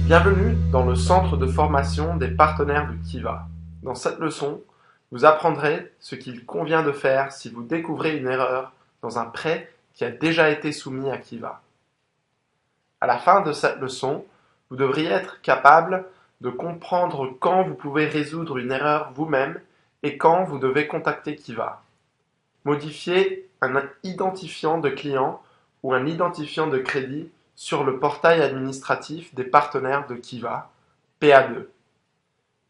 Bienvenue dans le centre de formation des partenaires de Kiva. Dans cette leçon, vous apprendrez ce qu'il convient de faire si vous découvrez une erreur dans un prêt qui a déjà été soumis à Kiva. À la fin de cette leçon, vous devriez être capable de comprendre quand vous pouvez résoudre une erreur vous-même et quand vous devez contacter Kiva. Modifier un identifiant de client ou un identifiant de crédit sur le portail administratif des partenaires de Kiva, PA2,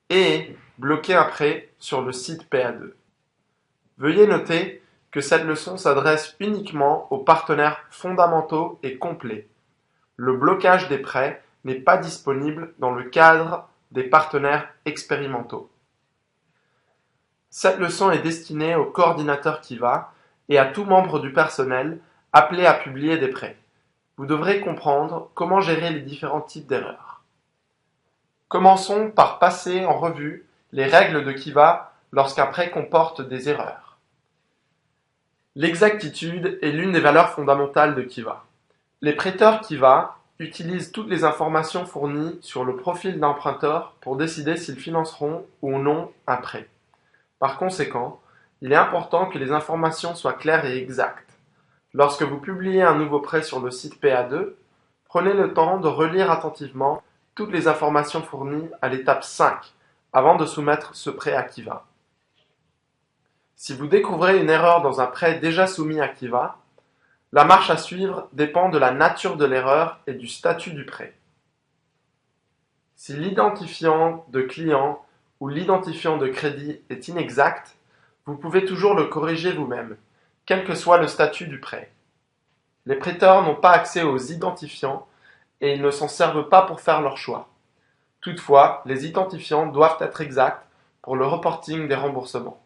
et bloquer un prêt sur le site PA2. Veuillez noter que cette leçon s'adresse uniquement aux partenaires fondamentaux et complets. Le blocage des prêts n'est pas disponible dans le cadre des partenaires expérimentaux. Cette leçon est destinée au coordinateur Kiva et à tout membre du personnel appelé à publier des prêts. Vous devrez comprendre comment gérer les différents types d'erreurs. Commençons par passer en revue les règles de Kiva lorsqu'un prêt comporte des erreurs. L'exactitude est l'une des valeurs fondamentales de Kiva. Les prêteurs Kiva utilisent toutes les informations fournies sur le profil d'emprunteur pour décider s'ils financeront ou non un prêt. Par conséquent, il est important que les informations soient claires et exactes. Lorsque vous publiez un nouveau prêt sur le site PA2, prenez le temps de relire attentivement toutes les informations fournies à l'étape 5 avant de soumettre ce prêt à Kiva. Si vous découvrez une erreur dans un prêt déjà soumis à Kiva, la marche à suivre dépend de la nature de l'erreur et du statut du prêt. Si l'identifiant de client ou l'identifiant de crédit est inexact, vous pouvez toujours le corriger vous-même, quel que soit le statut du prêt. Les prêteurs n'ont pas accès aux identifiants et ils ne s'en servent pas pour faire leur choix. Toutefois, les identifiants doivent être exacts pour le reporting des remboursements.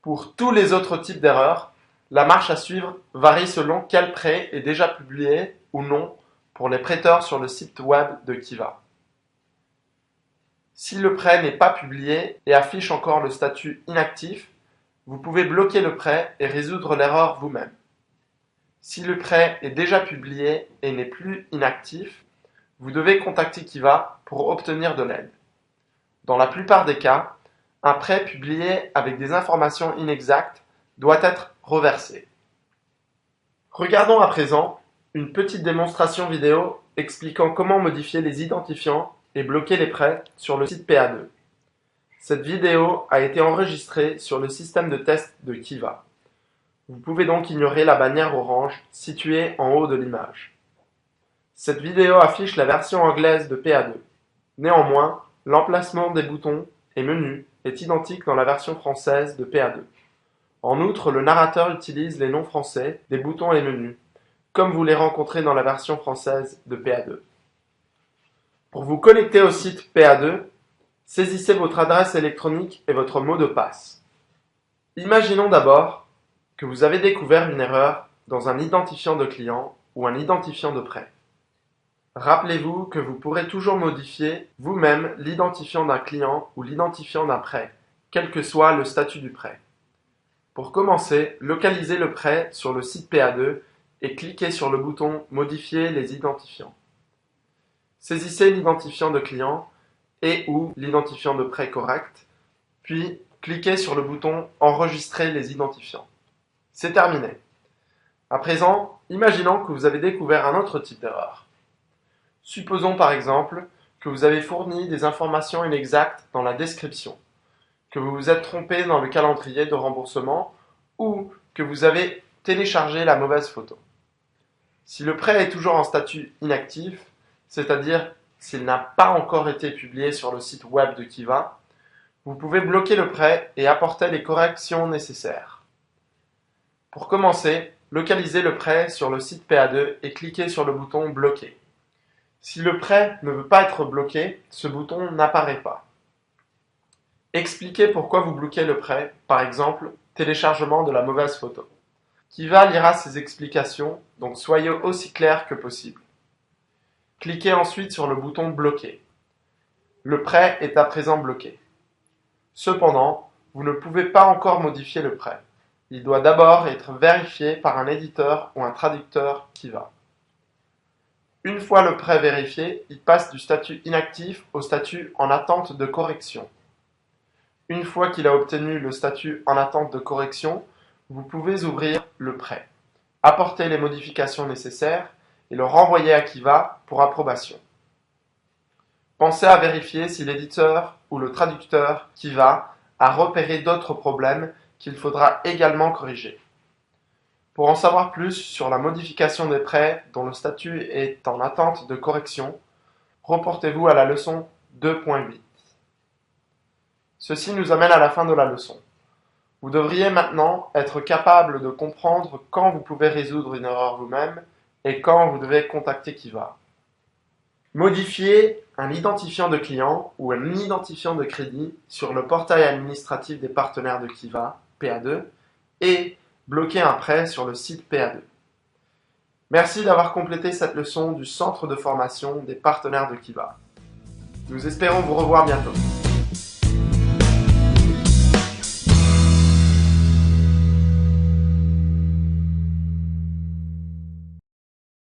Pour tous les autres types d'erreurs, la marche à suivre varie selon quel prêt est déjà publié ou non pour les prêteurs sur le site web de Kiva. Si le prêt n'est pas publié et affiche encore le statut inactif, vous pouvez bloquer le prêt et résoudre l'erreur vous-même. Si le prêt est déjà publié et n'est plus inactif, vous devez contacter Kiva pour obtenir de l'aide. Dans la plupart des cas, un prêt publié avec des informations inexactes doit être reversé. Regardons à présent une petite démonstration vidéo expliquant comment modifier les identifiants et bloquer les prêts sur le site PA2. Cette vidéo a été enregistrée sur le système de test de Kiva. Vous pouvez donc ignorer la bannière orange située en haut de l'image. Cette vidéo affiche la version anglaise de PA2. Néanmoins, l'emplacement des boutons et menus est identique dans la version française de PA2. En outre, le narrateur utilise les noms français des boutons et menus, comme vous les rencontrez dans la version française de PA2. Pour vous connecter au site PA2, saisissez votre adresse électronique et votre mot de passe. Imaginons d'abord que vous avez découvert une erreur dans un identifiant de client ou un identifiant de prêt. Rappelez-vous que vous pourrez toujours modifier vous-même l'identifiant d'un client ou l'identifiant d'un prêt, quel que soit le statut du prêt. Pour commencer, localisez le prêt sur le site PA2 et cliquez sur le bouton « Modifier les identifiants ». Saisissez l'identifiant de client et ou l'identifiant de prêt correct, puis cliquez sur le bouton « Enregistrer les identifiants ». C'est terminé. À présent, imaginons que vous avez découvert un autre type d'erreur. Supposons par exemple que vous avez fourni des informations inexactes dans la description, que vous vous êtes trompé dans le calendrier de remboursement ou que vous avez téléchargé la mauvaise photo. Si le prêt est toujours en statut inactif, c'est-à-dire s'il n'a pas encore été publié sur le site web de Kiva, vous pouvez bloquer le prêt et apporter les corrections nécessaires. Pour commencer, localisez le prêt sur le site PA2 et cliquez sur le bouton « Bloquer ». Si le prêt ne veut pas être bloqué, ce bouton n'apparaît pas. Expliquez pourquoi vous bloquez le prêt, par exemple, téléchargement de la mauvaise photo. Kiva lira ces explications, donc soyez aussi clair que possible. Cliquez ensuite sur le bouton « Bloquer ». Le prêt est à présent bloqué. Cependant, vous ne pouvez pas encore modifier le prêt. Il doit d'abord être vérifié par un éditeur ou un traducteur Kiva. Une fois le prêt vérifié, il passe du statut inactif au statut en attente de correction. Une fois qu'il a obtenu le statut en attente de correction, vous pouvez ouvrir le prêt, apporter les modifications nécessaires et le renvoyer à Kiva pour approbation. Pensez à vérifier si l'éditeur ou le traducteur Kiva a repéré d'autres problèmes qu'il faudra également corriger. Pour en savoir plus sur la modification des prêts dont le statut est en attente de correction, reportez-vous à la leçon 2.8. Ceci nous amène à la fin de la leçon. Vous devriez maintenant être capable de comprendre quand vous pouvez résoudre une erreur vous-même et quand vous devez contacter Kiva. Modifier un identifiant de client ou un identifiant de crédit sur le portail administratif des partenaires de Kiva, PA2, et bloquer un prêt sur le site PA2. Merci d'avoir complété cette leçon du centre de formation des partenaires de Kiva. Nous espérons vous revoir bientôt.